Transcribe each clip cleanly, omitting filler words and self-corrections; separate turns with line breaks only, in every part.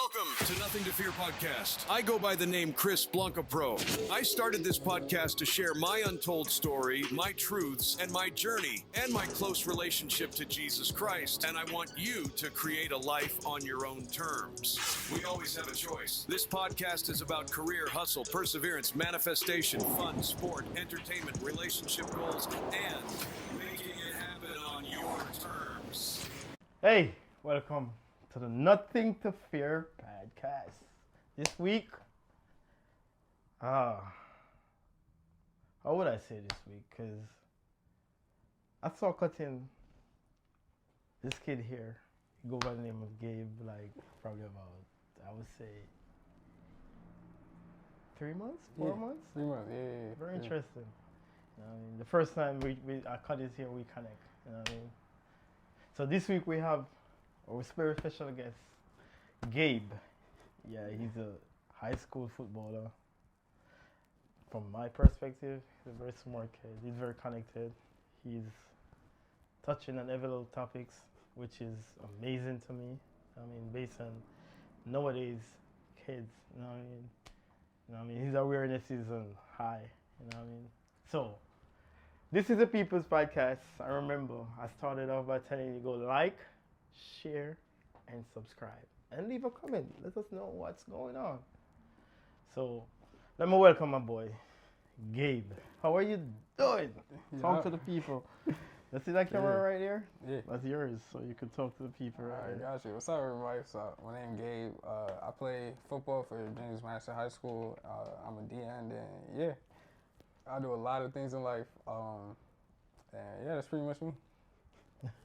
Welcome to Nothing to Fear podcast. I go by the name Chris Blanca Pro. I started this podcast to share my untold story, my truths, and my journey, and my close relationship to Jesus Christ. And I want you to create a life on your own terms. We always have a choice. This podcast is about career, hustle, perseverance, manifestation, fun, sport, entertainment, relationship goals, and making it happen on your terms.
Hey, welcome to the Nothing to Fear podcast. This week, how would I say this week? Because I saw cutting this kid here. He go by the name of Gabe, like probably about, I would say, 3 months, 4 months?
3 months, yeah.
Very interesting. You know what I mean? The first time I cut his hair, we connect. You know what I mean? So this week we have our very special guest, Gabe. Yeah, he's a high school footballer. From my perspective, he's a very smart kid. He's very connected. He's touching on every little topics, which is amazing to me. I mean, based on nowadays kids, you know what I mean? You know what I mean? His awareness is high, you know what I mean? So, this is a People's Podcast. I remember I started off by telling you to go like, share, and subscribe. And leave a comment. Let us know what's going on. So, let me welcome my boy, Gabe. How are you doing? Talk to the people. Let's see that camera right there?
Yeah.
That's yours, so you can talk to the people right there.
Got you. What's up, everybody? So, my name is Gabe. I play football for James Madison High School. I'm a DN, and yeah, I do a lot of things in life. And yeah, that's pretty much me.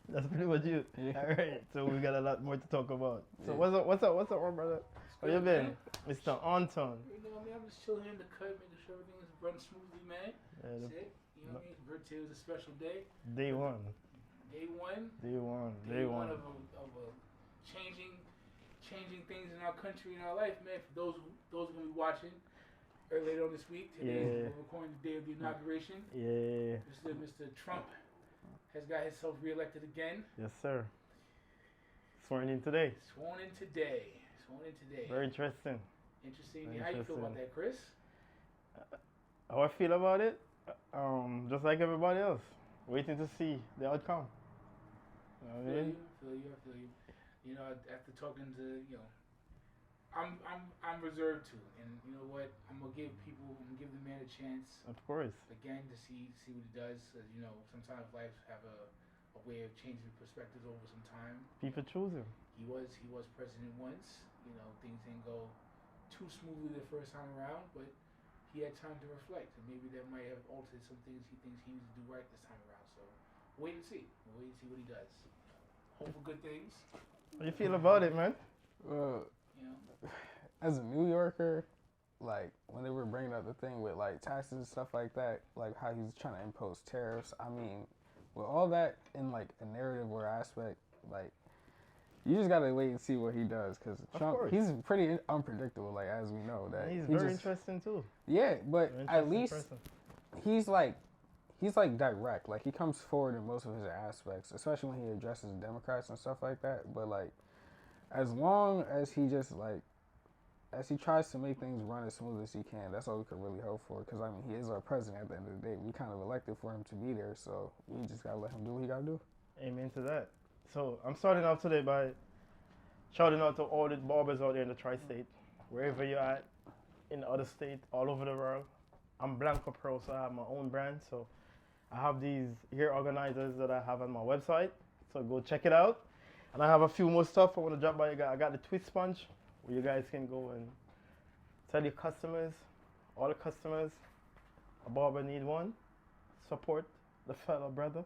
That's pretty much you.
Yeah.
All right, so we got a lot more to talk about. So
Yeah.
what's up, my brother? How you been? Mr. Anton.
You know what I mean? I'm just chilling here in the cut, making sure everything is running smoothly, man.
Yeah,
That's it. You know what I mean? Birthday was a special day.
Day one.
Day one.
Day one.
Day one of a changing things in our country and our life, man. For those who gonna be watching later on this week, today we're recording the day of the inauguration.
Yeah.
Mr. Trump has got himself reelected again.
Yes, sir. Sworn in today.
Sworn in today.
Very interesting.
Interesting.
Very
How you feel about
interesting.
that, Chris?
How I feel about it? Just like everybody else, waiting to see the outcome. You know what I mean?
I feel you. You know, after talking to, I'm reserved to, and you know what? I'm gonna give the man a chance
Of course.
again to see what he does. As you know, sometimes life have a way of changing perspectives over some time.
People choose him.
He was president once. You know, things didn't go too smoothly the first time around, but he had time to reflect, and maybe that might have altered some things he thinks he needs to do right this time around. So, wait and see. We'll wait and see what he does. Hope for good things.
How you feel about it, man?
Well,
You know.
as a New Yorker, like, when they were bringing up the thing with, like, taxes and stuff like that, like, how he's trying to impose tariffs, I mean, with all that in, like, a narrative or aspect, like, you just gotta wait and see what he does, because Trump, he's pretty unpredictable, like, as we know. That
He's very interesting, too.
Yeah, but
Very
at
interesting
least
person.
he's like direct. Like, he comes forward in most of his aspects, especially when he addresses Democrats and stuff like that. But, like, as long as he just, like, as he tries to make things run as smooth as he can, that's all we could really hope for. Because, I mean, he is our president at the end of the day. We kind of elected for him to be there, so we just got to let him do what he got to do.
Amen to that. So, I'm starting off today by shouting out to all the barbers out there in the tri-state, wherever you're at, in the other state, all over the world. I'm Blanco Pro, so I have my own brand. So, I have these hair organizers that I have on my website. So, go check it out. And I have a few more stuff I want to drop by you guys. I got the twist sponge, where you guys can go and tell your customers, all the customers, a barber need one. Support the fellow brother.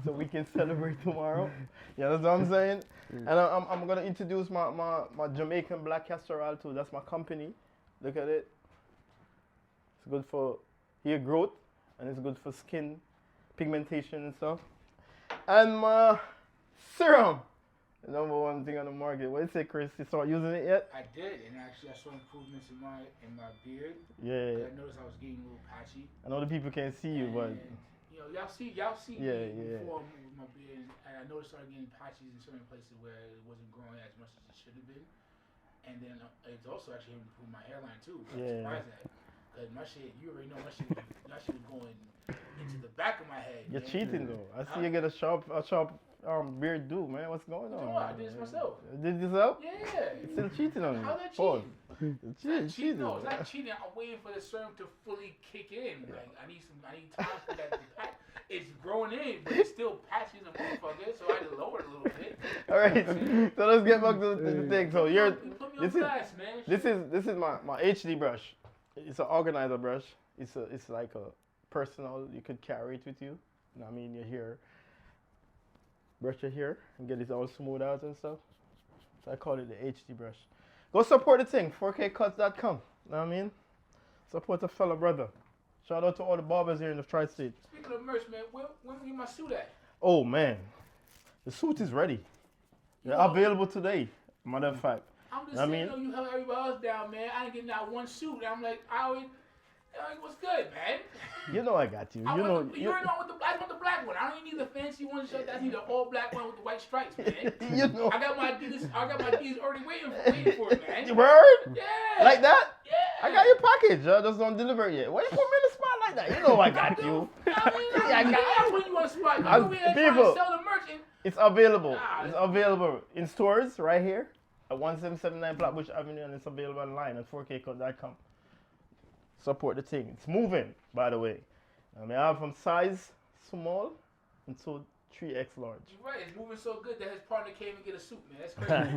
So we can celebrate tomorrow. You know what I'm saying? And I'm going to introduce my Jamaican Black Castor Oil too. That's my company. Look at it. It's good for hair growth, and it's good for skin pigmentation and stuff. And my serum, the number one thing on the market. What do you say, Chris? You start using it yet?
I did, and actually I saw improvements in my beard.
Yeah.
I noticed I was getting a little patchy.
I know the people can't see you, but
And, you know, y'all see
Yeah,
me
yeah.
before with my beard, and I noticed I started getting patches in certain places where it wasn't growing as much as it should have been. And then it's also actually improved my hairline too. I'm
Yeah.
surprised at. Cause my shit, you already know my shit was going into the back of my head.
You're
man.
cheating though. I see you get a sharp beard do, man. What's going
You
on?
know what? I did this myself.
Did this yourself?
Yeah.
Still cheating on me.
How's that
Pause.
cheating?
Cheating.
No, it's not cheating. I'm waiting for the serum to fully kick in. Like I need time for that to pack. It's growing in, but it's still patchy as a motherfucker. So I had to lower it a little bit.
All right. So let's get back to the thing. So
You put me on blast, man.
this is my HD brush. It's an organizer brush. It's like a personal. You could carry it with you. You know what I mean? Your hair. Brush your hair and get it all smooth out and stuff. So I call it the HD brush. Go support the thing. 4kcuts.com. You know what I mean? Support a fellow brother. Shout out to all the barbers here in the tri-state.
Speaking of merch, man, when we get my suit at?
Oh man, the suit is ready. They're available today. Matter of fact.
I'm just saying, you held everybody else down, man. I ain't getting out one suit. I'm like, what's good, man?
You know I got you.
You already know with I want the black one. I don't even need the fancy one. I need the all black one with the white stripes, man.
You know.
I got my Adidas already waiting for it, man.
Word?
Yeah.
Like that?
Yeah.
I got your package. I just don't deliver it yet. Why you put me in the spot like that? You know I got you.
I put you on the spot. You over here trying to sell the merch.
It's available. It's available in stores right here at 1779 Flatbush Avenue, and it's available online at 4kcuts.com. Support the thing. It's moving, by the way. I mean, I have from size small until 3X large.
You're right. It's moving so good that his partner can't even get a suit, man. That's crazy.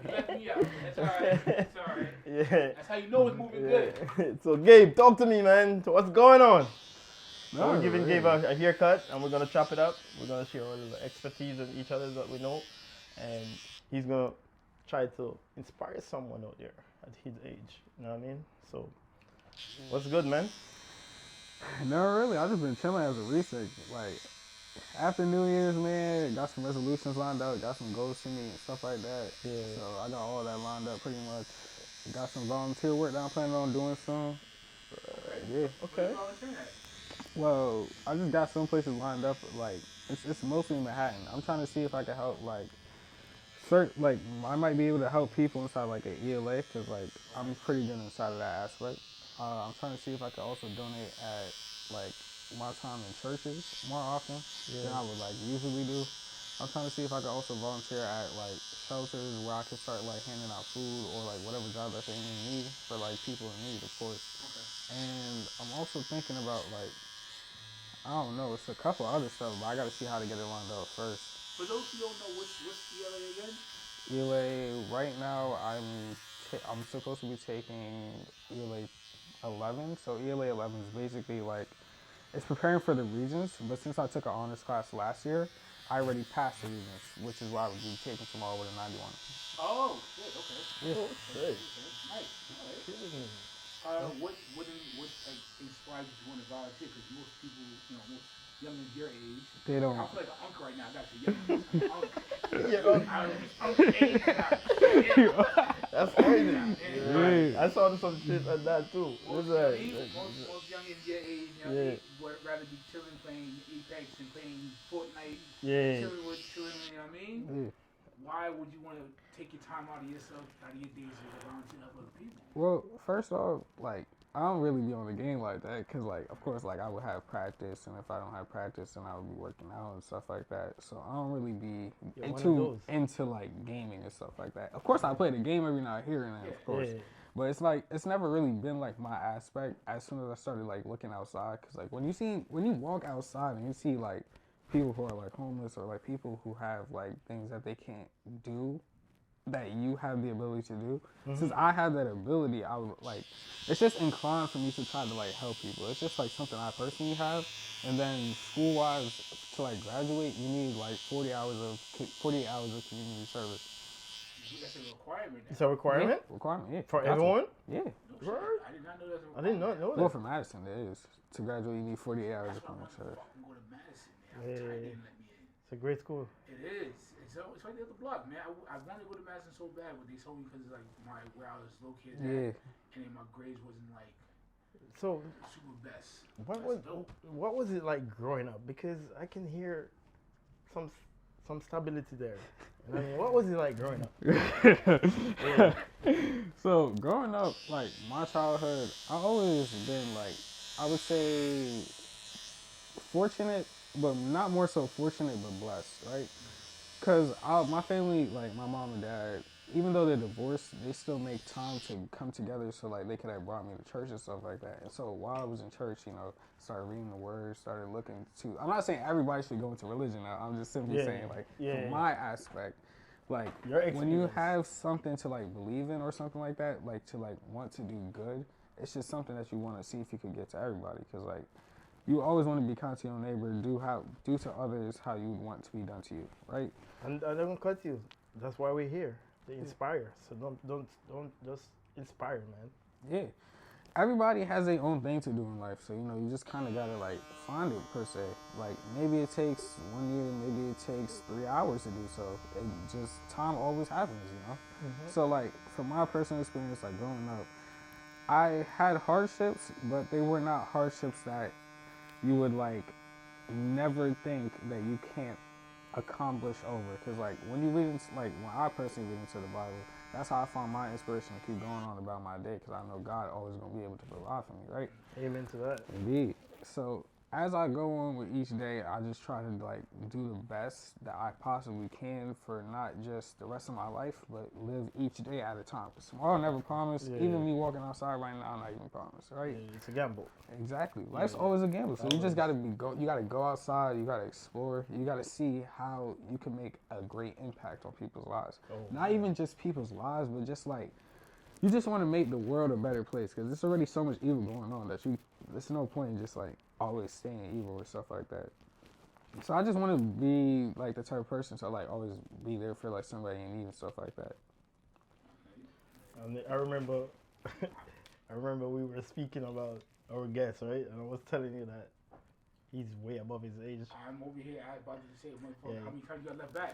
He left me out. That's all right. That's all right.
Yeah.
That's how you know it's moving good.
So, Gabe, talk to me, man. So what's going on?
No,
We're giving Gabe a haircut, and we're going to chop it up. We're going to share all the expertise of each other that we know. And he's going to try to inspire someone out there at his age. You know what I mean? So, what's good, man?
No, really. I just been chilling as a research. Like, after New Year's, man, got some resolutions lined up, got some goals to meet and stuff like that.
Yeah.
So I got all that lined up pretty much. Got some volunteer work that I'm planning on doing soon. Yeah.
Okay.
Well, I just got some places lined up. Like, it's mostly in Manhattan. I'm trying to see if I can help, like, I might be able to help people inside, like, an ELA, because, like, I'm pretty good inside of that aspect. I'm trying to see if I can also donate at, like, my time in churches more often than I would, like, usually do. I'm trying to see if I can also volunteer at, like, shelters where I can start, like, handing out food or, like, whatever job that they need for, like, people in need, of course. Okay. And I'm also thinking about, like, I don't know, it's a couple other stuff, but I got to see how to get it lined up first.
For those who don't know, what's ELA again?
ELA, right now, I'm supposed to be taking ELA 11. So ELA 11 is basically like, it's preparing for the Regents, but since I took an honors class last year, I already passed the Regents, which is why I would be taking tomorrow with a 91.
Oh, good, okay.
Yeah.
Oh, good.
Nice. All right. What inspired you to want to volunteer? Because most people, most young in your age,
They don't.
I feel like an uncle right now. I got you young.
That's crazy.
Yeah.
I saw some shit like that too.
Most young in your age, would rather be chilling, playing Apex and playing Fortnite.
Yeah.
Chilling, you know what I mean?
Yeah.
Why would you want to take your time out of yourself, out of your days to volunteer to help other people?
Well, first off, like, I don't really be on the game like that because, like, of course, like, I would have practice, and if I don't have practice, then I would be working out and stuff like that. So I don't really be into like gaming and stuff like that. Of course, I play the game every now and here and then, of course. Yeah. But it's like, it's never really been like my aspect as soon as I started like looking outside. Because like when you walk outside and you see like people who are like homeless or like people who have like things that they can't do, that you have the ability to do. Since I have that ability, I would like, it's just inclined for me to try to like help people. It's just like something I personally have. And then school wise, to like graduate, you need like 48 hours of community service.
That's a requirement.
It's a requirement?
Yeah, requirement, yeah.
For everyone?
Yeah.
No, I did not know that was a requirement.
I did not know that.
Well, for Madison, it is. To graduate, you need 48 hours of community service.
I'm going to Madison, man.
It's a great school.
It is. It's right there at the block, man. I wanted to go to Madison so bad, but they told me because it's like where I was located at, and then my grades wasn't like super best.
What was it like growing up? Because I can hear some some stability there. You know what I mean? What was it like growing up?
So growing up, like my childhood, I always been like, I would say fortunate, but not more so fortunate, but blessed, right? Because my family, like my mom and dad, even though they're divorced, they still make time to come together so like they could have brought me to church and stuff like that. And so while I was in church, you know, started reading the word, started looking to, I'm not saying everybody should go into religion now. I'm just simply saying like from my aspect, like when you have something to like believe in or something like that, like to like want to do good, it's just something that you want to see if you could get to everybody. Because like you always want to be kind to your neighbor, do to others how you want to be done to you, right?
And I don't cut you. That's why we're here. To inspire. So don't just inspire, man.
Yeah. Everybody has their own thing to do in life, so you know you just kind of gotta like find it per se. Like maybe it takes 1 year, maybe it takes 3 hours to do so. It just time always happens, you know. So like from my personal experience, like growing up, I had hardships, but they were not hardships that you would like never think that you can't accomplish over. Because like when you read into, like when I personally read into the Bible, that's how I find my inspiration to keep going on about my day, because I know God always gonna be able to provide for me, right?
Amen to that.
Indeed. So as I go on with each day, I just try to like do the best that I possibly can for not just the rest of my life, but live each day at a time. Because tomorrow never promised. Even me walking outside right now, I'm not even promised, right?
Yeah, it's a gamble.
Exactly. Life's always a gamble. So you just gotta you gotta go outside, you gotta explore, you gotta see how you can make a great impact on people's lives. Not even just people's lives, but just like you just want to make the world a better place, because there's already so much evil going on that there's no point in just like always staying evil or stuff like that. So I just want to be like the type of person to like always be there for like somebody in need and stuff like that.
I remember we were speaking about our guest, right? And I was telling you that he's way above his age.
I'm over here. I about to say, motherfucker, how many times you got left back?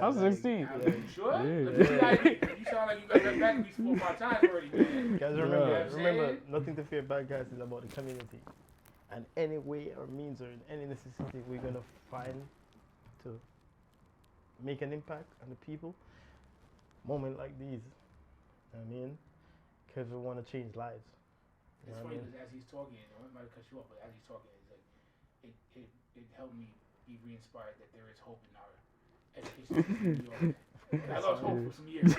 I was 16.
You sure?
Yeah.
You sound like you got left back at least 4 or 5 times already, man.
Guys, remember, nothing to fear bad guys is about the community. And any way or means or in any necessity we're going to find to make an impact on the people. Moment like these, you know what I mean? Because we want to change lives.
It's funny because as he's talking, I might cut you off, but as he's talking, it's like it helped me be re-inspired that there is hope in our education system in New York. I lost hope for some years.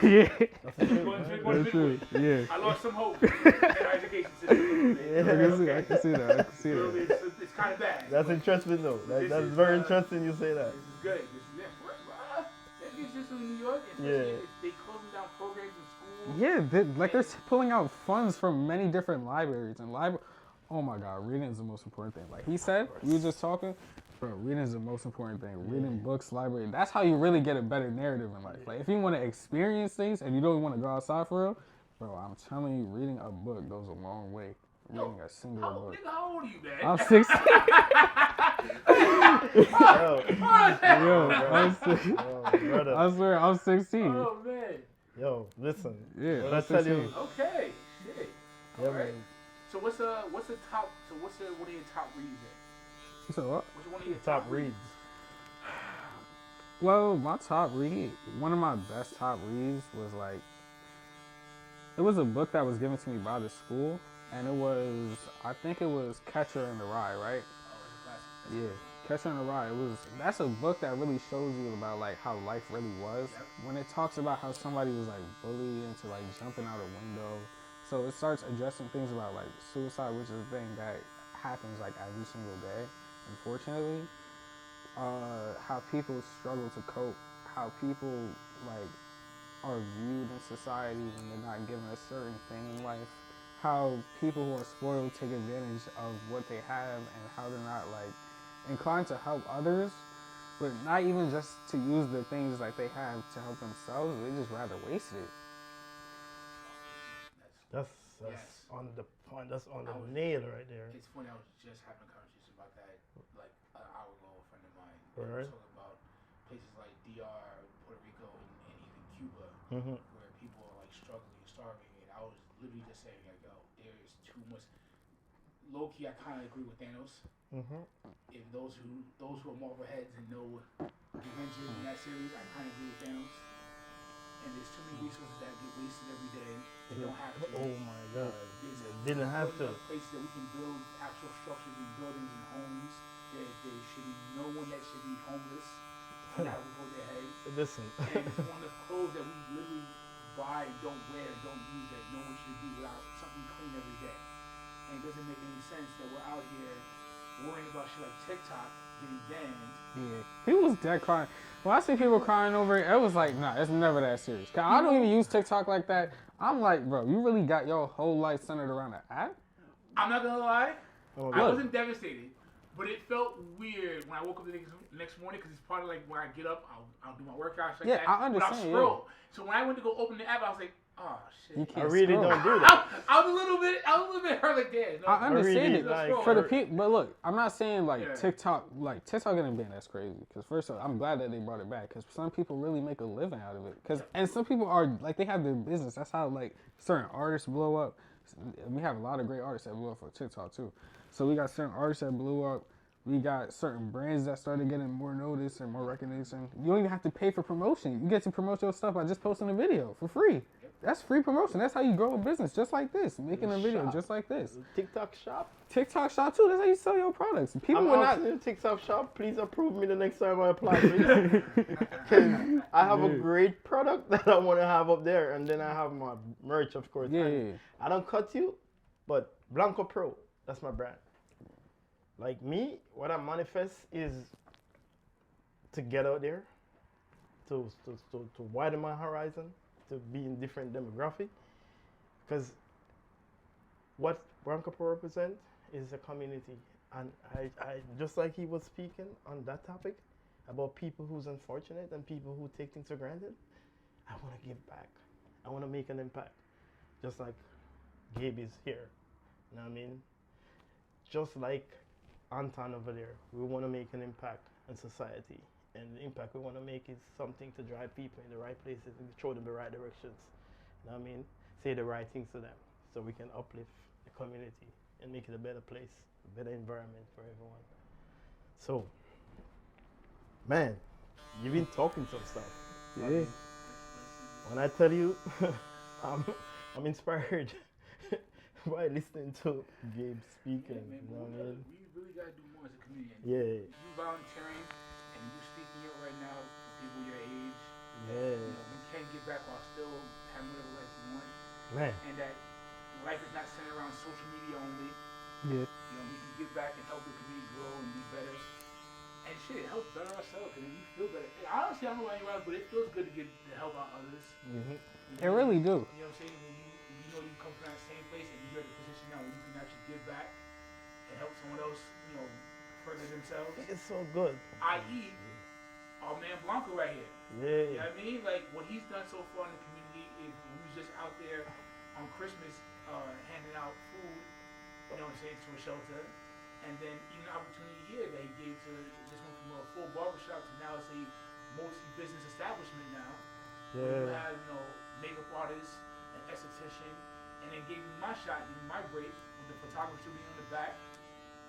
That's true. Yeah.
I lost some hope in our education system.
I can see that.
It's kind of bad.
That's interesting though. That's very interesting you say that.
This is good. Education system in New York, especially if they closing down programs in schools.
Yeah, they're pulling out funds from many different libraries and Oh my God, reading is the most important thing. Like he said, we were just talking, bro. Reading is the most important thing. Reading books, library. That's how you really get a better narrative in life. Like if you want to experience things and you don't want to go outside for real, bro, I'm telling you, reading a book goes a long way. Reading a single book.
Nigga, how old are you, man?
I'm 16. I swear, I'm 16.
Oh man.
Yo, listen.
Yeah,
What I tell you.
Okay. Shit.
Yeah,
All right.
man.
So what's one of your top reads then?
You said what?
What's one of your
Top reads.
Well, my top read, one of my best top reads was like, it was a book that was given to me by the school, and I think it was Catcher in the Rye, right?
Oh, it's a classic.
Yeah, Catcher in the Rye. That's a book that really shows you about like how life really was.
Yep.
When it talks about how somebody was like bullied into like jumping out a window. So it starts addressing things about like suicide, which is a thing that happens like every single day, unfortunately. How people struggle to cope, how people like are viewed in society when they're not given a certain thing in life, how people who are spoiled take advantage of what they have, and how they're not like inclined to help others, but not even just to use the things like they have to help themselves, they just rather waste it.
That's on the point. That's on the nail right there.
It's funny. I was just having a conversation about that like an hour ago. A friend of mine.
Right.
Talking about places like DR, Puerto Rico, and even Cuba, where people are like struggling and starving. And I was literally just saying like, yo, there is too much. Low key, I kind of agree with Thanos. If those who are Marvel heads and know what Avengers in that series, I kind of agree with Thanos. And there's too many resources that get wasted every day. They don't have to.
Oh my God.
There's
Didn't have to.
places that we can build actual structures and buildings and homes. There should be no one that should be homeless. That would go their head.
Listen.
And one of the clothes that we literally buy, don't wear, don't use, that no one should be without something clean every day. And it doesn't make any sense that we're out here worrying about shit like TikTok getting banned.
Yeah, people was dead crying. When I see people crying over it, it was like, nah, it's never that serious. 'Cause I don't even use TikTok like that. I'm like, bro, you really got your whole life centered around an app?
I'm not gonna lie,
Oh,
I wasn't devastated, but it felt weird when I woke up the next morning because it's part of like when I get up, I'll do my workouts like that.
I understand.
But I'll scroll. So when I went to go open the app, I was like, oh shit.
You
I
can't
really
scroll.
don't do that.
I was a little bit hurt like that. No,
I understand
really,
it
like,
for the people, but look, I'm not saying like
Yeah.
TikTok getting banned. That's crazy. Because first of all, I'm glad that they brought it back. Because some people really make a living out of it. And some people are like they have their business. That's how like certain artists blow up. We have a lot of great artists that blew up for TikTok too. So we got certain artists that blew up. We got certain brands that started getting more notice and more recognition. You don't even have to pay for promotion. You get to promote your stuff by just posting a video for free. That's free promotion. That's how you grow a business, just like this. Making a video just like this.
TikTok shop.
TikTok shop too. That's how you sell your products. People
I'm
will not.
asking you, TikTok shop. Please approve me the next time I apply. Because I have a great product that I want to have up there, and then I have my merch, of course.
Yeah,
And
yeah.
I don't cut you, but Blanco Pro. That's my brand. Like me, what I manifest is to get out there, to widen my horizon, to be in different demographic. Because what Blanco Pro represents is a community. And I just like he was speaking on that topic about people who's unfortunate and people who take things for granted, I want to give back. I want to make an impact. Just like Gabe is here. You know what I mean? Just like Anton over there, we want to make an impact in society, and the impact we want to make is something to drive people in the right places and show them the right directions. You know what I mean? Say the right things to them, so we can uplift the community and make it a better place, a better environment for everyone. So, man, you've been talking some stuff.
Yeah.
When I tell you, I'm inspired by listening to Gabe speaking.
Yeah, man,
You know what I mean?
we really gotta do more as a community.
Yeah.
You volunteering and you speaking out right now for people your age.
Yeah.
You know, we can get back while still having whatever life we want,
Man.
and that life is not centered around social media only.
Yeah.
You know, we can give back and help the community grow and be better. And shit, help better ourselves, and then we feel better. And honestly, I don't know about anyone else, but it feels good to help out others.
Mm-hmm.
It really do.
You know what I'm saying? When you know you come from that same place and you're at the position now where you can actually give back and help someone else, you know, further themselves.
It's so good.
I.e., our man Blanco right here.
Yeah.
You know what I mean? Like, what he's done so far in the community is he was just out there on Christmas handing out food, you know what I'm saying, to a shelter. And then even the opportunity here that he gave to, just went from a full barbershop to now it's a multi-business establishment now. Where you
Yeah.
have, you know, makeup artists, an esthetician, and then gave me my shot, gave me my break with the photography studio on the back.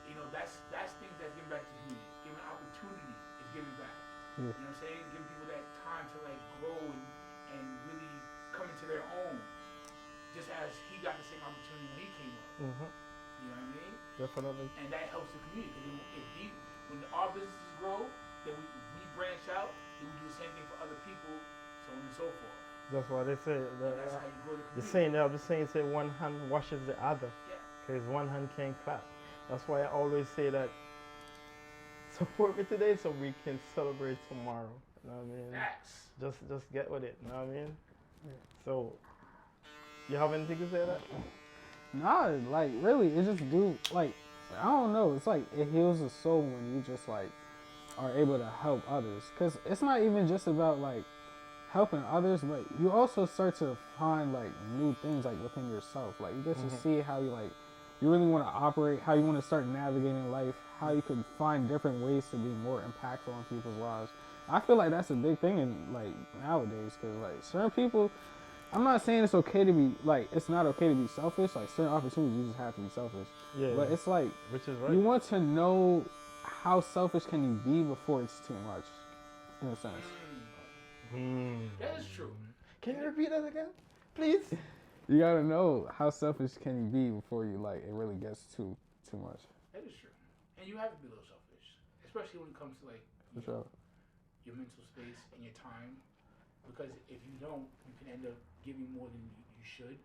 You know, that's things that's giving back to the community. Giving opportunity is giving back.
Yeah.
You know what I'm saying? Giving people that time to like grow and really come into their own. Just as he got the same opportunity when he came up.
Mm-hmm.
You know what I mean?
Definitely.
And that helps the community. When our businesses grow, then we branch out, then we do the same thing for other people, so on and so forth.
That's why they say.
And that's how you grow the
The
community.
saying say one hand washes the other.
Yeah.
Because one hand can't clap. That's why I always say that support me today so we can celebrate tomorrow. You know what I mean?
Facts.
Just get with it. You know what I mean? So, you have anything to say to that?
Nah, like really, it just do like I don't know. It's like it heals the soul when you just like are able to help others. Cause it's not even just about like helping others, but you also start to find like new things like within yourself. Like you get to see how you like you really want to operate, how you want to start navigating life, how you can find different ways to be more impactful in people's lives. I feel like that's a big thing in like nowadays, cause like certain people I'm not saying it's okay to be like it's not okay to be selfish. Like certain opportunities, you just have to be selfish.
Yeah.
But it's like
Which is right.
you want to know how selfish can you be before it's too much, in a sense.
That is true.
Can you repeat that again, please?
You gotta know how selfish can you be before you like it really gets too much.
That is true. And you have to be a little selfish, especially when it comes to like
For sure.
your mental space and your time. Because if you don't, you can end up giving more than you should,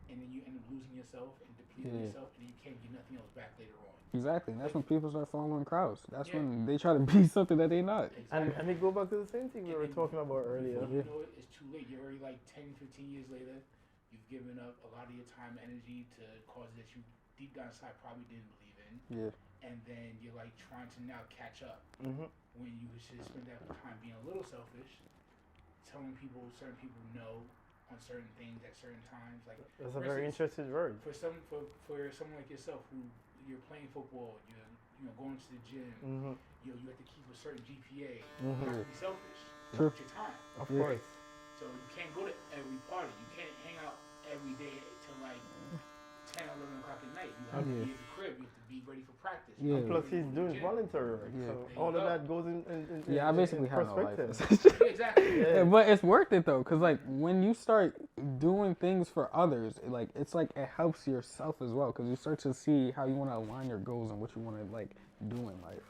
and then you end up losing yourself and depleting yourself, and you can't get nothing else back later on.
Exactly, and that's when people start following crowds. That's when they try to be something that they not.
Exactly.
And they go back to the same thing we were talking about earlier.
You know, it's too late. You're already like 10, 15 years later. You've given up a lot of your time and energy to causes that you deep down inside probably didn't believe in.
Yeah.
And then you're like trying to now catch up when you should spend that time being a little selfish, telling people certain people no on certain things at certain times. Like
that's a very interesting word.
For someone like yourself who you're playing football, you're going to the gym, you have to keep a certain GPA. You have to be selfish with your time.
Of course.
So you can't go to every party. You can't hang out every day till like 10, 11 o'clock at night. You have to be at the crib. You have to be ready for practice.
Yeah.
And plus, he's doing voluntary work, so all of that goes in
I basically have no life.
perspective.
Exactly.
Yeah, but it's worth it though, cause like when you start doing things for others, like it's like it helps yourself as well, cause you start to see how you want to align your goals and what you want to like do in life.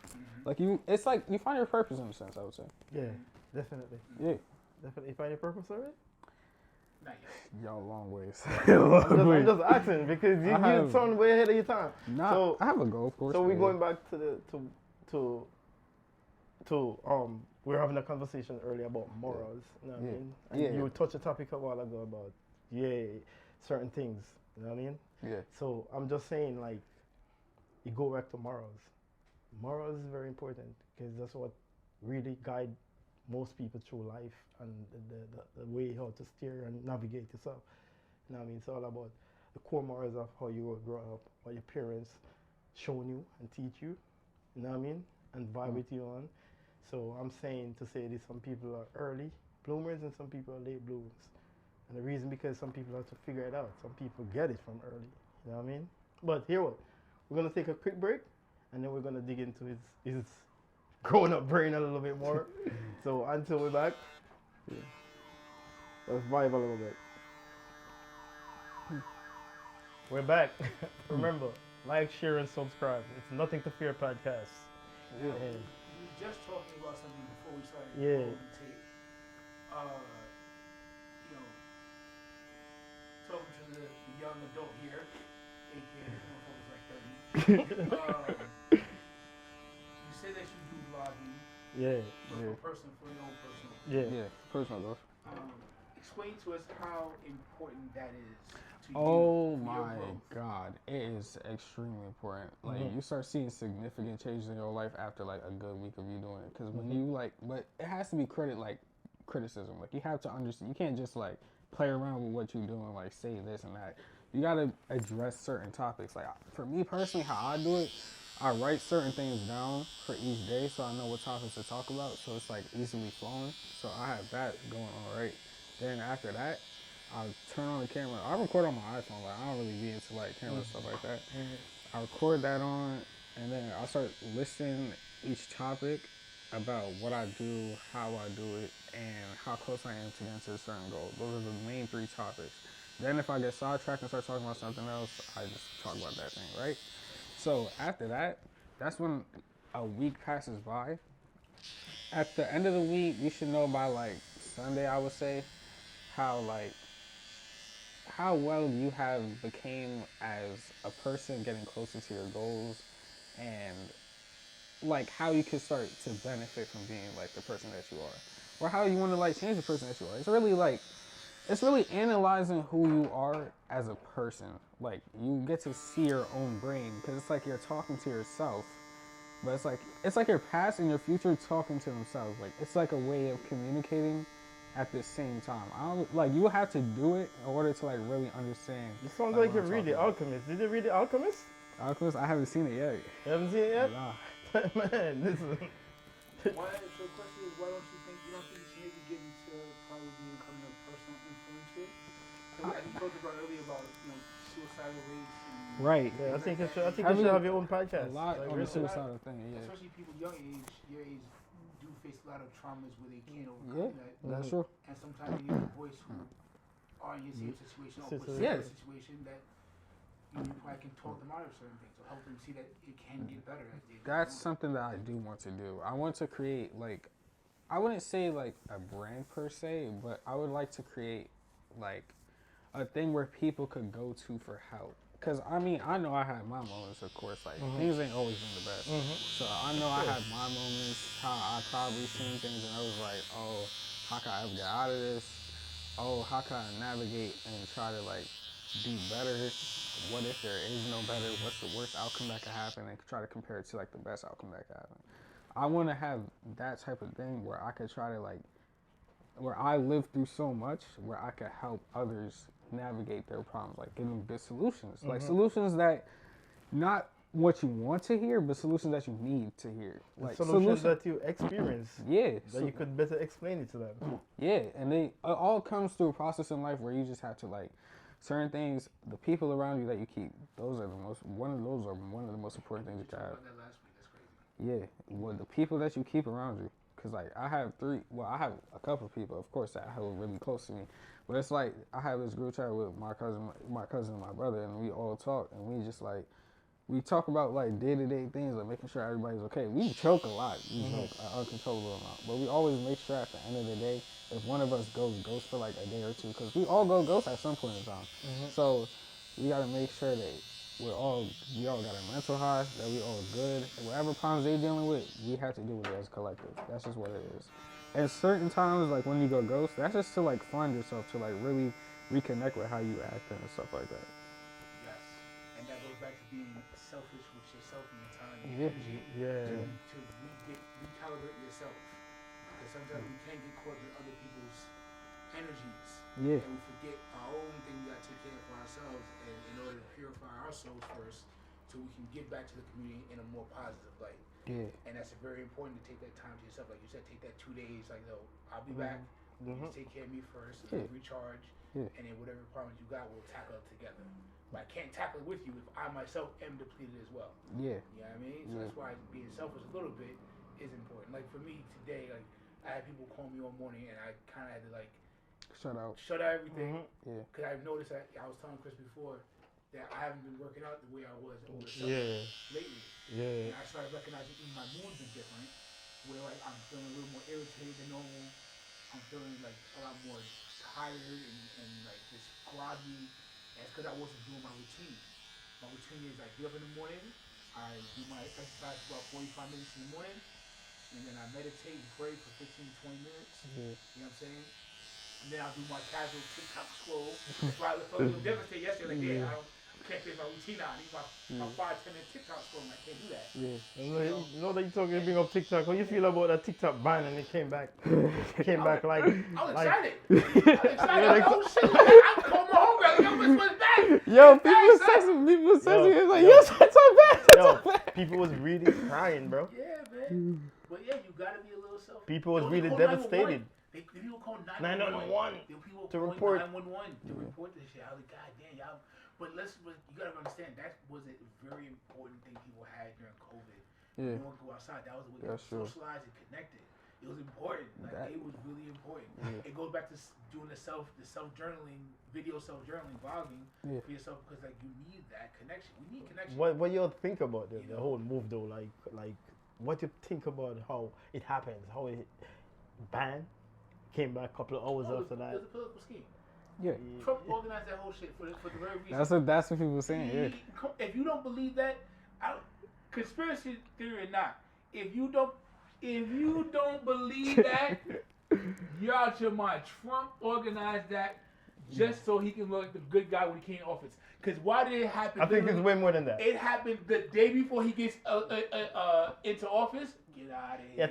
Like it's like you find your purpose in a sense. I would say.
Yeah, definitely.
Yeah.
Definitely. You find your purpose already?
Not yet.
Y'all long ways.
I'm just asking because you sound way ahead of your time.
Nah,
so,
I have a goal, of course.
So we're going back to we were having a conversation earlier about morals. You know what I mean? And you touched a topic a while ago about certain things. You know what I mean?
Yeah.
So I'm just saying, like, you go back to morals. Morals is very important because that's what really guide most people through life and the way how to steer and navigate yourself. You know what I mean? It's all about the core morals of how you were growing up, what your parents shown you and teach you. You know what I mean? And vibe with you on. So I'm saying to say this, some people are early bloomers and some people are late bloomers. And the reason because some people have to figure it out. Some people get it from early. You know what I mean? But here what? We're gonna take a quick break and then we're gonna dig into his growing up brain a little bit more. So until we're back, let's vibe a little bit. We're back. Remember, like, share, and subscribe. It's Nothing to Fear podcast.
We were just talking about something before we started
Yeah.
rolling the tape. Talking to the young adult here, aka motherfuckers like 30. You say that you do vlogging.
Yeah.
For your own personal.
Yeah.
Personal growth.
Explain to us how important that is to you.
Oh
for your
my
growth.
God, it is extremely important. Like you start seeing significant changes in your life after like a good week of you doing it. Because when you like, but it has to be criticism. Like you have to understand. You can't just like play around with what you're doing. Like say this and that. You gotta address certain topics. Like for me personally, how I do it, I write certain things down for each day so I know what topics to talk about. So it's like easily flowing. So I have that going on, right? Then after that, I'll turn on the camera. I record on my iPhone. Like I don't really be into like camera and stuff like that. I record that on, and then I'll start listing each topic about what I do, how I do it, and how close I am to getting to a certain goal. Those are the main 3 topics. Then if I get sidetracked and start talking about something else, I just talk about that thing, right? So after that, that's when a week passes by. At the end of the week, you should know by like Sunday, I would say, how well you have became as a person getting closer to your goals, and like how you can start to benefit from being like the person that you are, or how you want to like change the person that you are. It's really analyzing who you are as a person. Like you get to see your own brain because it's like you're talking to yourself, but it's like your past and your future talking to themselves. Like it's like a way of communicating at the same time. You have to do it in order to like really understand.
You sound like you read The Alchemist. Did you read The Alchemist?
Alchemist? I haven't seen it yet.
You haven't seen it yet?
Nah.
Man, listen.
So the question is, why don't you think you should maybe get into probably becoming a personal influencer? As we talked about earlier about suicidal rates and
Right.
Yeah, I think you should
Having
have your own podcast.
A lot
Like,
on
really.
the suicidal thing, yeah.
especially people your age do face a lot of traumas where they can't
Yeah,
overcome that.
that's true.
And sometimes you need a voice who are in your same situation or was in
Yeah.
a situation that you probably can talk them out of certain things or help them see that it can get better as they
That's
go.
something that I do want to do. I want to create, like, I wouldn't say like a brand per se, but I would like to create like a thing where people could go to for help. Cause I mean, I know I had my moments, of course. Like things ain't always been the best. So I know I had my moments. How I probably seen things and I was like, oh, how can I ever get out of this? Oh, how can I navigate and try to like do better? What if there is no better? What's the worst outcome that could happen? And try to compare it to like the best outcome that could happen. I want to have that type of thing where I could try to like, where I lived through so much, where I could help others navigate their problems, like give them good solutions, like solutions that not what you want to hear, but solutions that you need to hear, like
Solutions that you experience.
Yeah,
That you could better explain it to them.
yeah, and it all comes through a process in life where you just have to like certain things. The people around you that you keep, those are one of the most important things you can have.
About that last week, that's crazy.
Yeah, well, the people that you keep around you, cause like I have I have a couple of people, of course, that hold really close to me, but it's like I have this group chat with my cousin and my brother, and we all talk, and we just like. We talk about like day-to-day things, like making sure everybody's okay. We joke a lot, we joke an uncontrollable amount, but we always make sure at the end of the day, if one of us goes ghost for like a day or two, because we all go ghost at some point in time. So we gotta make sure that we all got our mental high, that we all good. Whatever problems they dealing with, we have to deal with it as a collective. That's just what it is. And certain times, like when you go ghost, that's just to like find yourself, to like really reconnect with how you act and stuff like that.
Yes. And that goes back to being selfish with yourself and your time and
Yeah.
energy.
Yeah.
To recalibrate yourself. Because sometimes we can get caught in other people's energies.
Yeah.
And we forget our own thing we gotta take care of for ourselves and in order to purify our souls first so we can give back to the community in a more positive light.
Yeah.
And that's very important to take that time to yourself. Like you said, take that 2 days, like, no, I'll be back. You just take care of me first, recharge, and then whatever problems you got, we'll tackle it together. But I can't tackle it with you if I myself am depleted as well.
Yeah.
You know what I mean? So that's why being selfish a little bit is important. Like for me today, like I had people call me all morning and I kind of had to like
Shut out.
shut out everything.
Yeah.
Because I've noticed that I was telling Chris before that I haven't been working out the way I was over the summer lately.
Yeah.
And I started recognizing even my mood's been different. Where like I'm feeling a little more irritated than normal. I'm feeling like a lot more tired and like just groggy. And it's because I wasn't doing my routine. My routine is I get up in the morning, I do my exercise for about 45 minutes in the morning, and then I meditate and pray for 15-20 minutes. You know what I'm saying? And then I'll do my casual TikTok scroll. That's why I felt a little devastated yesterday. Like, yeah, I can't fit my routine out. I need my 5-10 minute TikTok scroll, and I can't do that.
Yeah. You know that you're talking, bring up TikTok. How you feel about that TikTok ban and it came back? Like.
I was excited. I was excited. Oh shit! I'm calling my homegirl. Yo, what's back?
Yo, people was texting. It's like, yo, that's so bad.
People was really crying, bro.
Yeah, man. But yeah, you gotta be a little selfish.
People was really devastated.
People call
911
people
to
call
report.
911 to report this shit. I was like, God damn, y'all. But you gotta understand that was a very important thing people had during COVID.
Yeah.
No one go outside. That was a way to
That's true.
socialize and connected. It was important. Like it was really important.
Yeah.
It goes back to doing the self journaling, video self journaling, blogging for yourself because like you need that connection. We need connection.
What you think about the whole move though? Like what you think about how it happens? How it banned, came back a couple of hours after that.
It was a political scheme.
Yeah.
Trump organized that whole shit for the very reason.
That's what people were saying. Yeah.
If you don't believe that, conspiracy theory or not, if you don't believe that, you're out your mind. Trump organized that just so he can look like the good guy when he came in office. Because why did it happen?
I think it's way more than that.
It happened the day before he gets into office. Get out of here.
Yeah,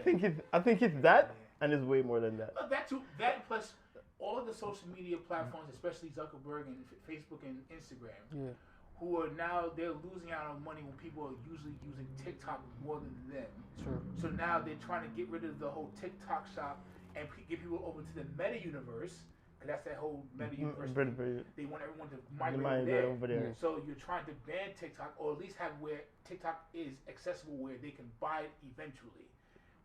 I think it's that, and it's way more than that.
That too. That plus all of the social media platforms, especially Zuckerberg and Facebook and Instagram, who are now they're losing out on money when people are usually using TikTok more than them.
True.
So now they're trying to get rid of the whole TikTok shop and get people over to the Meta universe Because that's that whole meta universe.
Very.
They want everyone to
The
migrate
migrate
over
over there.
So you're trying to ban TikTok, or at least have where TikTok is accessible, where they can buy it eventually.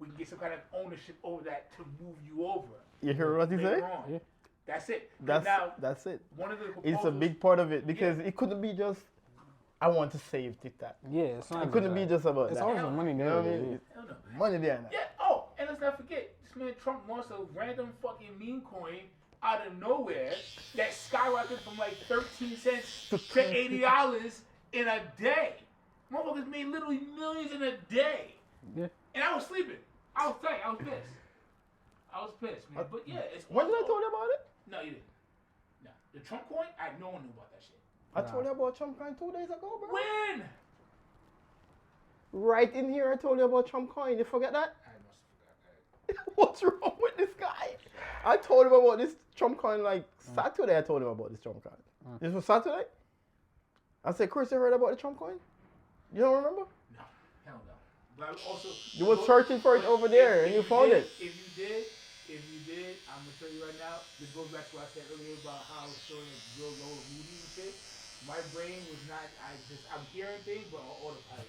We can get some kind of ownership over that to move you over.
You hear what he
later
say?
on.
Yeah.
That's it.
That's it.
One of the
It's a big part of it because
Yeah.
it couldn't be just I want to save TikTok.
Yeah, it's not.
It couldn't be just about
It's
that.
always a money
You know what I
narrative.
mean?
Hell no.
Money behind that.
Yeah. Oh, and let's not forget, this man Trump wants a random fucking meme coin out of nowhere that skyrocketed from like 13 cents to $80 in a day. Motherfuckers made literally millions in a day.
Yeah.
And I was sleeping. I was tight. I was pissed, man. But yeah, it's.
When did I tell you about it?
No, you didn't. No, the Trump coin. No one knew about that shit.
I told you about Trump Coin 2 days ago, bro.
When?
Right in here, I told you about Trump Coin. You forget that?
I must have forgot that.
What's wrong with this guy? I told him about this Trump Coin like Saturday. I told him about this Trump Coin. This was Saturday. I said, Chris, you heard about the Trump Coin? You don't remember?
No, hell no. But I also.
You were searching for it over there and you found it.
If you did, I'm gonna tell you right now. This goes back to what I said earlier about how it's showing real low of moody and shit. My brain was not. I'm hearing things, but on autopilot.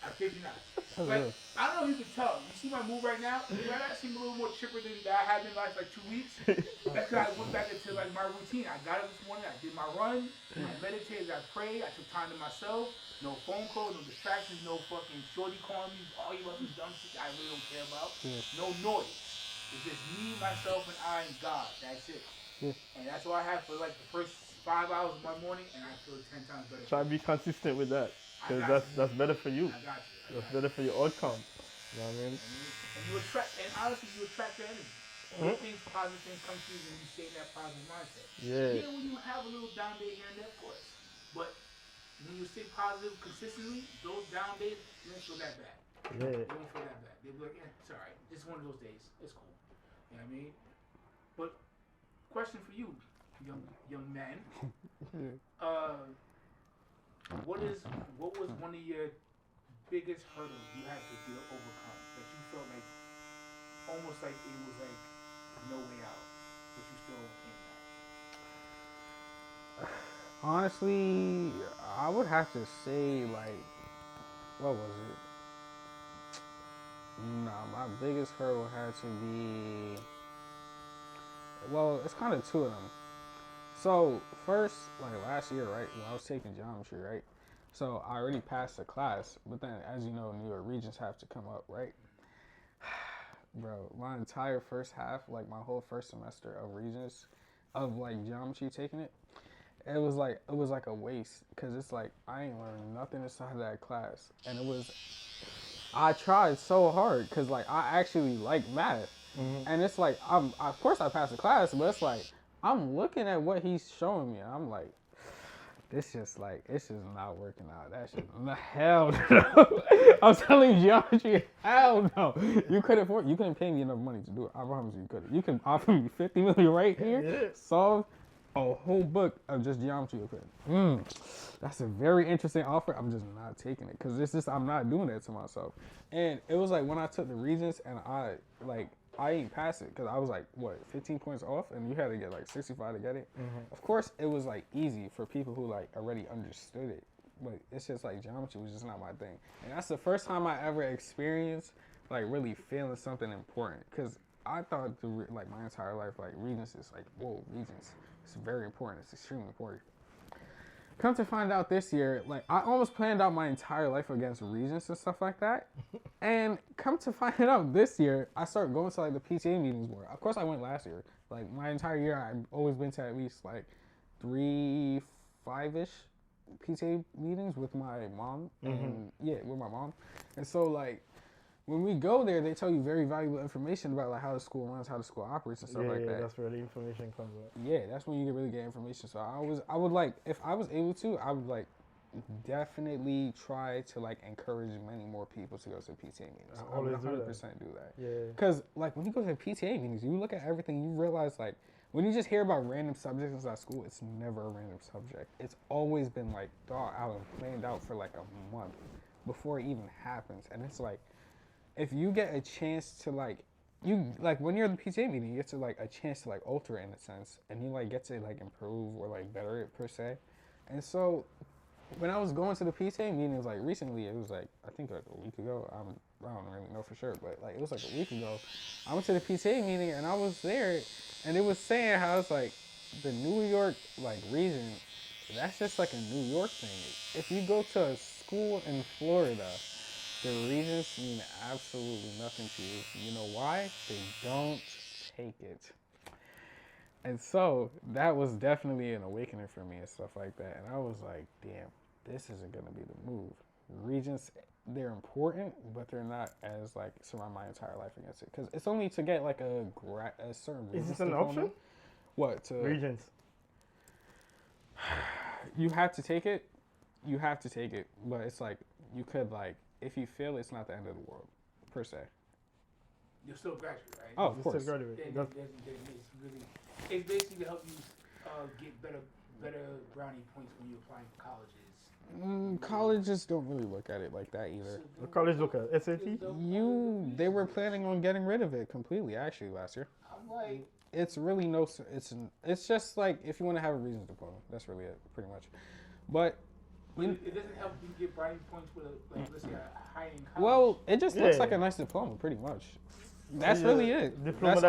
I kid you not. Like, I don't know if you can tell. You see my mood right now? I seem a little more chipper than I have been the last like 2 weeks. That's because I went back into like my routine. I got up this morning. I did my run. I meditated. I prayed. I took time to myself. No phone calls. No distractions. No fucking shorty calling me. All you about some dumb shit I really don't care about. No noise. It's just me, myself, and I and God. That's it. And that's what I have for like the first 5 hours of my morning, and I feel 10 times better.
Try to be consistent with that. Because that's better for you.
I got you.
That's better for your outcome. You know what I mean?
And you attract, and honestly, you attract your energy. Good things, positive things come to you when you stay in that positive mindset.
Yeah.
When you have a little down day here and there, of course. But when you stay positive consistently, those down days, you don't feel that bad.
Yeah.
You don't feel that bad. They'll be like, it's alright. It's one of those days. It's cool. You know what I mean? But, question for you, young man. What was one of your biggest hurdles you had to overcome that you felt like almost like it was like no way out, but you still overcame that?
Honestly, I would have to say like, what was it? Nah, my biggest hurdle had to be, well, it's kind of two of them. So first, like last year, right, when I was taking geometry, right, so I already passed the class, but then as you know, New York Regents have to come up, right? Bro, my entire first half, like my whole first semester of Regents, of like geometry taking it, it was like a waste, because it's like I ain't learned nothing inside of that class, and I tried so hard, because like I actually like math, and it's like of course I passed the class, but it's like I'm looking at what he's showing me, and I'm like, it's just not working out. That shit, hell no. I'm telling you, geometry, hell no. You couldn't pay me enough money to do it. I promise you couldn't. You can offer me $50 million right here, solve a whole book of just geometry equipment. That's a very interesting offer. I'm just not taking it, because I'm not doing that to myself. And it was like when I took the Regents and I ain't pass it, because I was like, 15 points off, and you had to get like 65 to get it. Of course, it was like easy for people who like already understood it, but it's just like geometry was just not my thing. And that's the first time I ever experienced like really feeling something important, because I thought like my entire life, like Regents is like, whoa, Regents, it's very important, it's extremely important. Come to find out this year, like I almost planned out my entire life against Regents and stuff like that. And come to find out this year, I started going to like the PTA meetings more. Of course I went last year. Like my entire year, I've always been to at least like 3, 5-ish PTA meetings with my mom. And with my mom. And so like, when we go there, they tell you very valuable information about like how the school runs, how the school operates and stuff like that.
That's where the information comes up.
Yeah, that's when you really get information. So I would like, if I was able to, I would like definitely try to like encourage many more people to go to PTA meetings. I would 100% do that.
Yeah.
Because like when you go to PTA meetings, you look at everything, you realize like when you just hear about random subjects at school, it's never a random subject. It's always been like thought out and planned out for like a month before it even happens. And it's like, if you get a chance to like you like when you're in the PTA meeting, you get to like a chance to like alter it in a sense, and you like get to like improve or like better it per se. And so when I was going to the PTA meetings like recently, it was like I think like a week ago. I don't really know for sure, but like it was like a week ago. I went to the PTA meeting and I was there, and it was saying how it's like the New York like region. That's just like a New York thing. If you go to a school in Florida, the regions mean absolutely nothing to you. You know why? They don't take it. And so that was definitely an awakening for me and stuff like that. And I was like, damn, this isn't going to be the move. Regions, they're important, but they're not as like surround my entire life against it. Because it's only to get like a certain
Is this
an
an option?
What?
Regents.
You have to take it. You have to take it. But it's like, you could like, if you fail, it's not the end of the world, per se.
You'll still graduate, right?
Oh, of course.
Still graduate.
It's basically to help you get better brownie points when you're applying for colleges.
Colleges don't really look at it like that either.
The college look at SAT?
They were planning on getting rid of it completely actually last year.
I'm like,
It's really it's just like if you want to have a reasons diploma, that's really it, pretty much. But
it doesn't help you get brownie points with like let's say a high end college.
well, it just looks like a nice diploma, pretty much. That's really it.
Diploma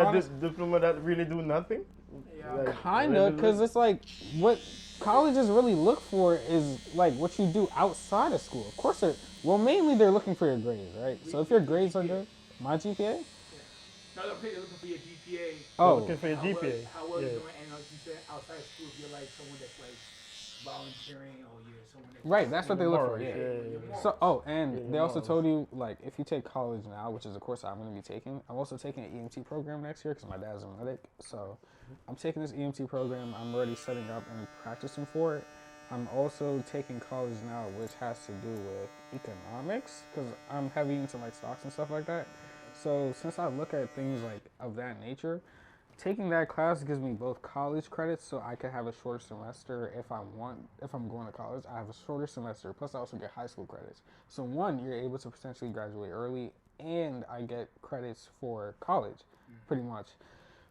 that really do nothing?
Yeah.
Like,
Kinda, because it's like what colleges really look for is like what you do outside of school. Of course, mainly they're looking for your grades, right? So if your grades are good, my GPA.
No, they're looking for your GPA.
Oh, looking for your GPA.
How well you're doing, and like you said, outside of school, if you're like someone that's like volunteering or you're someone that's
right, that's what they look for. Yeah. So, they also
morals.
told you like if you take college now, which is a course I'm going to be taking. I'm also taking an EMT program next year because my dad's a medic. So, I'm taking this EMT program. I'm already setting up and practicing for it. I'm also taking college now, which has to do with economics because I'm heavy into like stocks and stuff like that. So, since I look at things like of that nature, taking that class gives me both college credits, so I can have a shorter semester if I'm going to college. I have a shorter semester, plus I also get high school credits. So one, you're able to potentially graduate early, and I get credits for college, pretty much.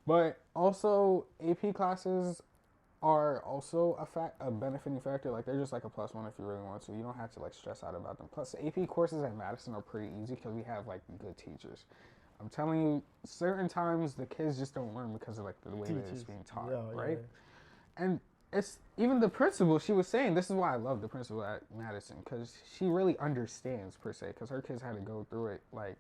But also, AP classes are also a benefiting factor. Like they're just like a plus one if you really want to. You don't have to like stress out about them. Plus, AP courses at Madison are pretty easy because we have like good teachers. I'm telling you, certain times the kids just don't learn because of like the way that it's being taught, right? Yeah. And it's even the principal. She was saying this is why I love the principal at Madison because she really understands per se because her kids had to go through it like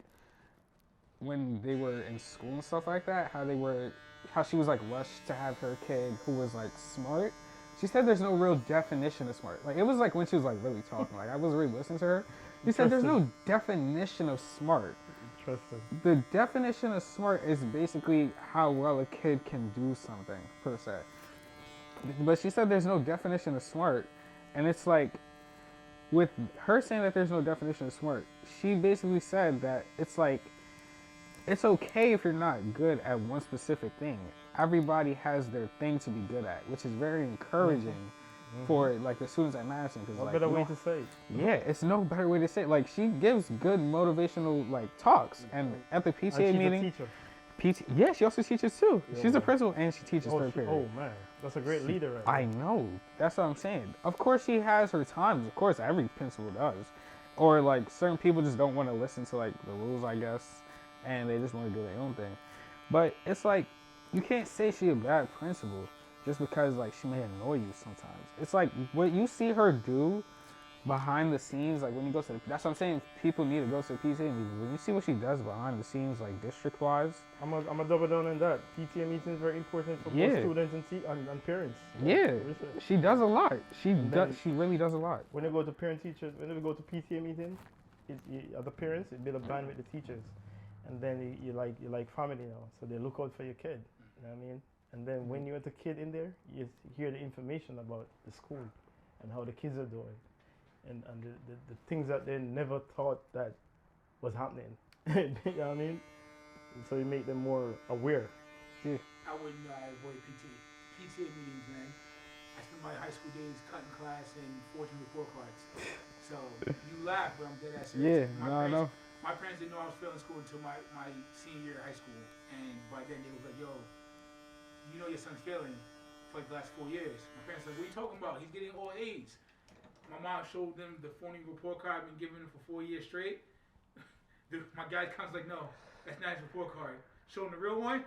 when they were in school and stuff like that. How she was like rushed to have her kid who was like smart. She said there's no real definition of smart. Like it was like when she was like really talking. Like I was really listening to her. She said there's no definition of smart. The definition of smart is basically how well a kid can do something, per se. But she said there's no definition of smart. And it's like, with her saying that there's no definition of smart, she basically said that it's like, it's okay if you're not good at one specific thing. Everybody has their thing to be good at, which is very encouraging. For like the students at Madison, because like
better way to say it.
Yeah, it's no better way to say it. Like she gives good motivational like talks, and at the PTA meeting, yeah, she also teaches too. She's a principal and she teaches third period.
Oh man, that's a great leader, right?
I know. That's what I'm saying. Of course, she has her times. Of course, every principal does, or like certain people just don't want to listen to like the rules, I guess, and they just want to do their own thing. But it's like you can't say she's a bad principal just because like she may annoy you sometimes. It's like what you see her do behind the scenes, like when you go to that's what I'm saying, people need to go to the PTA meetings. When you see what she does behind the scenes, like district wise,
I'm a double down on that. PTA meetings very important for both students and parents.
Yeah, she does a lot. She really does a lot.
When you go to when you go to PTA meetings, as the parents, it build a band with the teachers, and then you like family now, so they look out for your kid. You know what I mean? And then when you're the kid in there, you hear the information about the school and how the kids are doing and the things that they never thought that was happening. You know what I mean? And so you make them more aware.
Yeah.
I wouldn't know. I avoid PTA meetings, man. I spent my high school days cutting class and forging report cards. So you laugh, but I'm dead ass serious.
Yeah, no.
my parents didn't know I was failing school until my senior year of high school, and by then they was like, yo, you know your son's failing for like the last 4 years. My parents like, what are you talking about? He's getting all A's. My mom showed them the phony report card I've been giving him for 4 years straight. My guy comes like, no, that's not his report card. Show him the real one.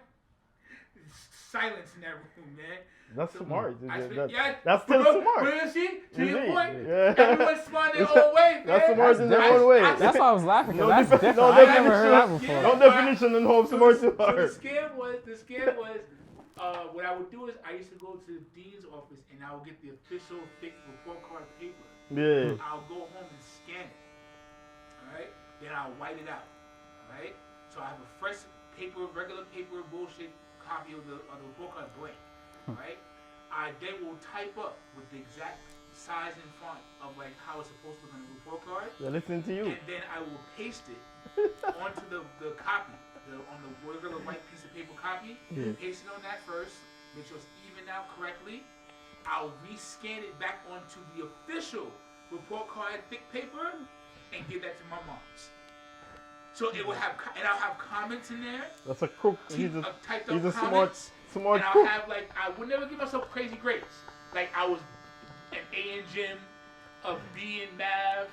Silence in that room, man.
That's
So,
smart.
yeah,
That's still smart.
But you see, to
You
your
see?
point,
Yeah.
everyone's smart their own way, man.
That's smart in their own way.
That's why I was laughing.
No
That's
different-
different.
no
I never heard that
definition.
before.
No definition on how smart you
So
are.
the scam was, what I would do is I used to go to the dean's office and I would get the official thick report card paper.
Yeah.
I'll go home and scan it. Alright? Then I'll white it out. Alright? So I have a fresh paper, regular paper, bullshit copy of the report card blank. Right? I then will type up with the exact size and font of like how it's supposed to look on the report card.
They're listening to you.
And then I will paste it onto the copy, on the regular white piece of paper copy.
Yeah.
Paste it on that first, make sure it's evened out correctly. I'll rescan it back onto the official report card thick paper and give that to my mom's. So it will have, and I'll have comments in there.
That's a crook. He's
Typed
a
up
smart
comments.
smart
And I'll
crook.
have like, I would never give myself crazy grades. Like I was an A in gym, a B in math,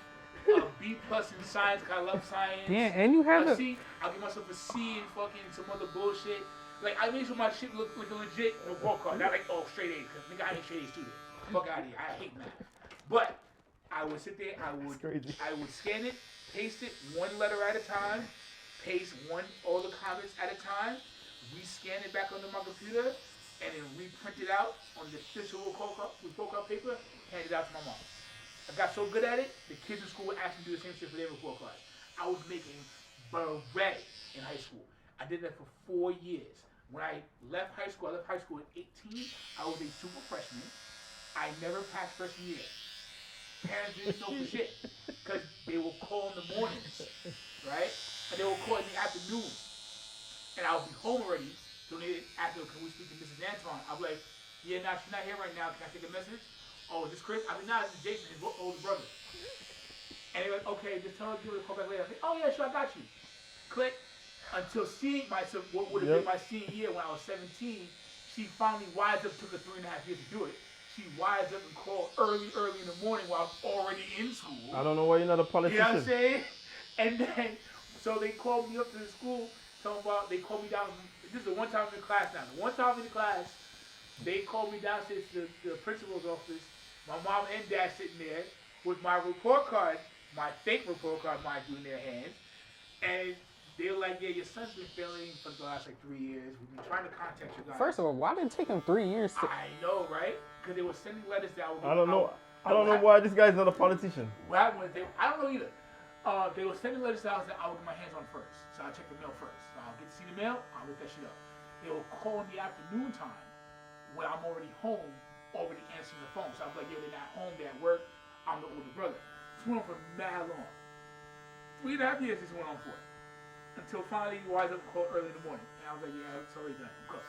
a B plus in science, cause I love science.
Yeah, and you have
A
a
C, I'll give myself a C in fucking some other bullshit. Like I made sure my shit looked like a legit report card. Not like, oh, straight A's, cause nigga, I ain't straight A student. Fuck out of here, I hate math. But I would sit there, I would scan it, paste it one letter at a time, paste all the comments at a time, rescan it back onto my computer, and then reprint it out on the official report card paper, hand it out to my mom. I got so good at it, the kids in school would ask me to do the same shit for their report cards. I was making bread in high school. I did that for 4 years. When I left high school at 18. I was a super freshman. I never passed freshman year. Parents didn't know for shit, because they will call in the mornings, right? And they will call in the afternoon. And I'll be home already. So they ask me, can we speak to Mrs. Antoine? I'll be like, yeah, nah, she's not here right now. Can I take a message? Oh, is this Chris? I mean, nah, this is Jason, his older brother. And they're like, okay, just tell her to call back later. I say, oh yeah, sure, I got you. Click. Until what would have been my senior year when I was 17, she finally wised up, took her 3.5 years to do it. She wised up and called early in the morning while I was already in school.
I don't know why you're not a
You
politician.
know what I'm saying? And then, so they called me up to the school, talking about, they called me down, this is the one time in the class now. The one time in the class, they called me downstairs to the principal's office, my mom and dad sitting there with my report card, my fake report card, mind you, in their hands. And they were like, yeah, your son's been failing for the last 3 years. We've been trying to contact you guys.
First of all, why did it take him 3 years to...
I know, right? Because they were sending letters that
I don't know. I don't know why this guy's not a politician.
What happened was, I don't know either. They were sending letters that I would get my hands on first. So I'll check the mail first. So I'll get to see the mail, I'll look that shit up. They will call in the afternoon time when I'm already home, already answering the phone. So I'm like, yo, they're not home, they're at work. I'm the older brother. This went on for mad long. 3.5 years this went on for. Until finally he wised up and called early in the morning. And I was like, yeah, it's already done. I'm close.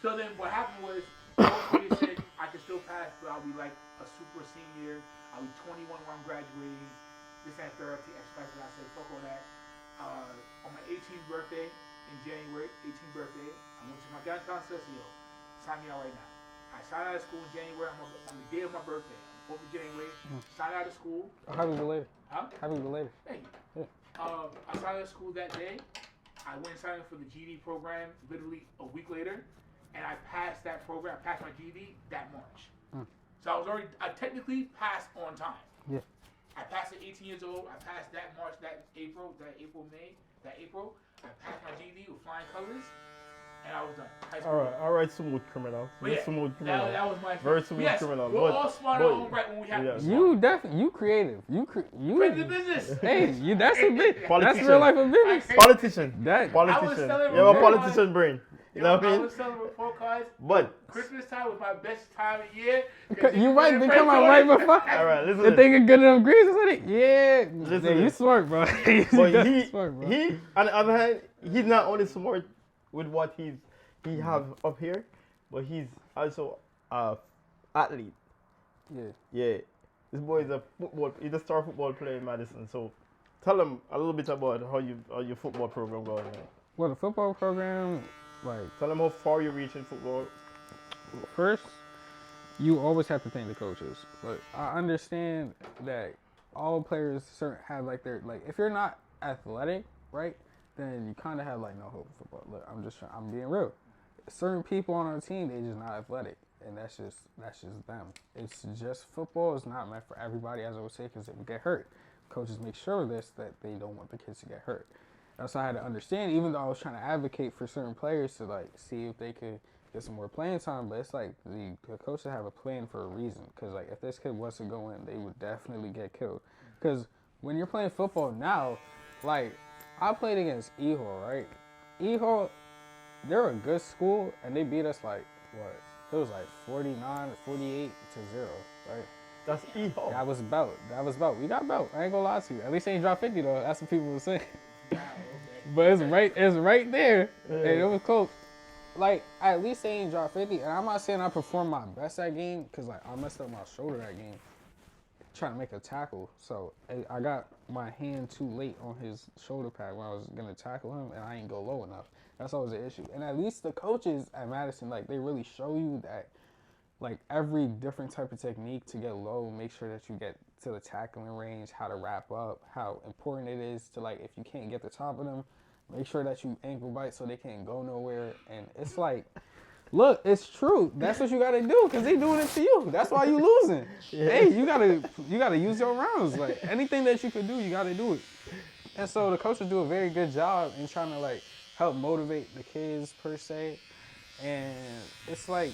So then what happened was, they said I could still pass, but I'll be like a super senior. I'll be 21 when I'm graduating. This and third, exercise. I said, fuck all that. On my 18th birthday in January, 18th birthday, I went to my guidance counselor and said, yo, sign me out right now. I signed out of school in January. I'm on the day of my birthday, 4th of January. Signed out of school.
Happy belated.
Huh?
Happy belated.
Thank you.
Yeah.
I signed out of school that day. I went and signed up for the GED program literally a week later, and I passed that program. I passed my GED that March. So I technically passed on time.
Yeah.
I passed at 18 years old. I passed that March, that April. I passed my GED with flying colors, and I was done. High school.
All right, smooth criminal.
But yeah,
Smooth criminal.
that was my
Very smooth criminal.
We're all smart in our own right when we have to. be
You
smart.
definitely, you creative. You
Friend of the business.
Hey, that's a bit. That's
Politician.
real life of business.
Politician.
That
Politician.
selling
You have a
report
politician brain. You know what I
I
mean?
was selling report cards.
But
Christmas time was my best time of year.
you right, they come out right before.
all right,
The
listen.
thing is good enough grades, isn't it? Yeah.
Listen.
You smart, bro.
But
You smart, bro.
he, on the other hand, he's not only smart with what he have up here, but he's also athlete.
Yeah.
Yeah, this boy is he's a star football player in Madison. So Tell them a little bit about how your football program going, man.
Well, the football program, like,
Tell them how far you reach in football.
first, you always have to thank the coaches. Like, I understand that all players have like their, like, if you're not athletic, right, then you kind of have like no hope in football. Look, I'm being real. Certain people on our team, they just not athletic, and that's just them. It's just football is not meant for everybody, as I would say, because they would get hurt. Coaches make sure of this, that they don't want the kids to get hurt. That's what I had to understand, even though I was trying to advocate for certain players to like see if they could get some more playing time. But it's like the coaches have a plan for a reason, because like if this kid was to go in, they would definitely get killed. Because when you're playing football now, like I played against E-Hall, right? E-Hall, they're a good school, and they beat us like what? It was like 49 or 48 to 0, right?
That's E-Hall.
That was about. We got belt. I ain't gonna lie to you. At least they ain't dropped 50 though. That's what people were saying. But it's right there.
Yeah.
And it was close. Like, at least they ain't dropped 50. And I'm not saying I performed my best that game, because like I messed up my shoulder that game trying to make a tackle. So I got my hand too late on his shoulder pad when I was gonna tackle him, and I ain't go low enough. That's always the issue. And at least the coaches at Madison, like, they really show you that, like, every different type of technique to get low, make sure that you get to the tackling range, how to wrap up, how important it is to, like, if you can't get the top of them, make sure that you ankle bite so they can't go nowhere. And it's like, look, it's true. That's what you got to do, because they doing it to you. That's why you losing. Yeah. Hey, you gotta use your rounds. Like, anything that you can do, you got to do it. And so the coaches do a very good job in trying to, like, help motivate the kids per se. And it's like,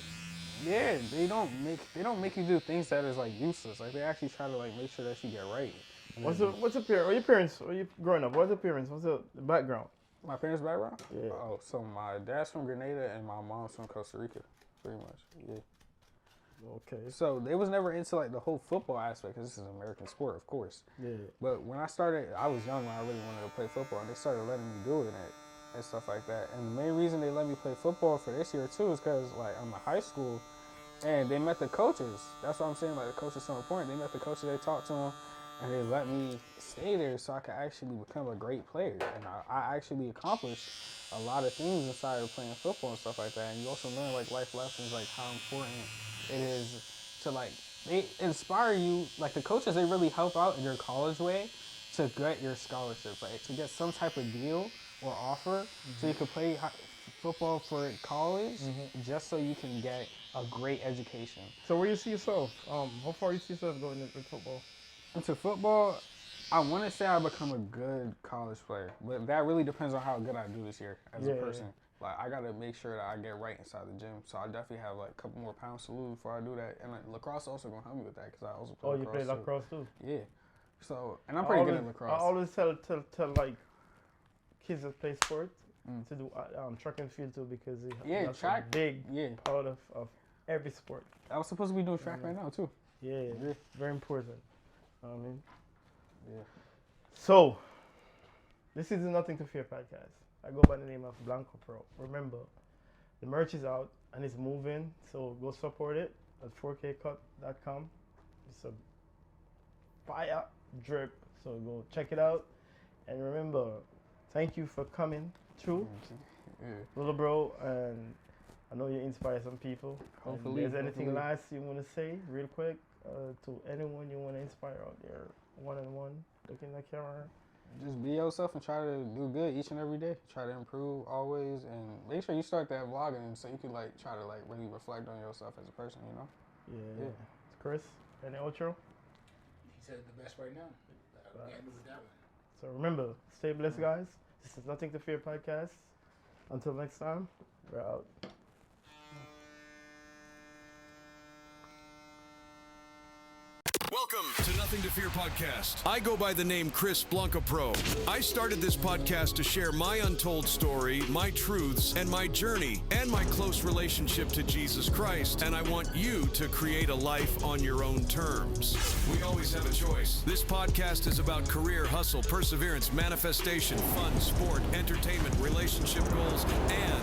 yeah, they don't make you do things that is like useless. Like, they actually try to like make sure that you get right.
What's your parents? Are you growing up? What's your parents? What's the background?
My parents' background?
Yeah.
Oh, so my dad's from Grenada and my mom's from Costa Rica, pretty much. Yeah.
Okay.
So they was never into like the whole football aspect, because this is an American sport, of course.
Yeah.
But when I started, I was young when I really wanted to play football, and they started letting me do it and stuff like that. And the main reason they let me play football for this year too is because like I'm in high school, and they met the coaches. That's what I'm saying. Like, the coaches are so important. They met the coaches, they talked to them, and they let me stay there so I could actually become a great player. And I actually accomplished a lot of things inside of playing football and stuff like that. And you also learn like life lessons, like how important it is to like, they inspire you. Like, the coaches, they really help out in your college way to get your scholarship, like to get some type of deal or offer, so you can play football for college, just so you can get a great education.
So where you see yourself? How far you see yourself going into football?
Into football, I want to say I become a good college player, but that really depends on how good I do this year as a person. Yeah. Like, I gotta make sure that I get right inside the gym. So I definitely have like a couple more pounds to lose before I do that. And like, lacrosse also gonna help me with that, because I also play lacrosse.
Oh, you play lacrosse too?
Yeah. So, and I'm pretty good at lacrosse.
I always tell like kids that play sports to do track and field too, because that's track, a big part of every sport.
I was supposed to be doing track right now too.
Yeah, very important. I mean,
yeah.
So, this is the Nothing to Fear podcast. I go by the name of Blanco Pro. Remember, the merch is out and it's moving, so go support it at 4kcut.com. It's a fire drip, so go check it out. And remember, thank you for coming through, little bro, and I know you inspire some people.
Hopefully.
Is there anything last you want to say real quick to anyone you want to inspire out there, one-on-one, looking at the camera?
Just be yourself and try to do good each and every day. Try to improve always, and make sure you start that vlogging so you can like try to like really reflect on yourself as a person, you know?
Yeah. Chris, any outro?
He said the best right now. End with that one.
So remember, stay blessed, guys. This is Nothing to Fear podcast. Until next time, we're out.
Welcome to Nothing to Fear podcast. I go by the name Chris Blanca Pro. I started this podcast to share my untold story, my truths, and my journey, and my close relationship to Jesus Christ. And I want you to create a life on your own terms. We always have a choice. This podcast is about career, hustle, perseverance, manifestation, fun, sport, entertainment, relationship goals, and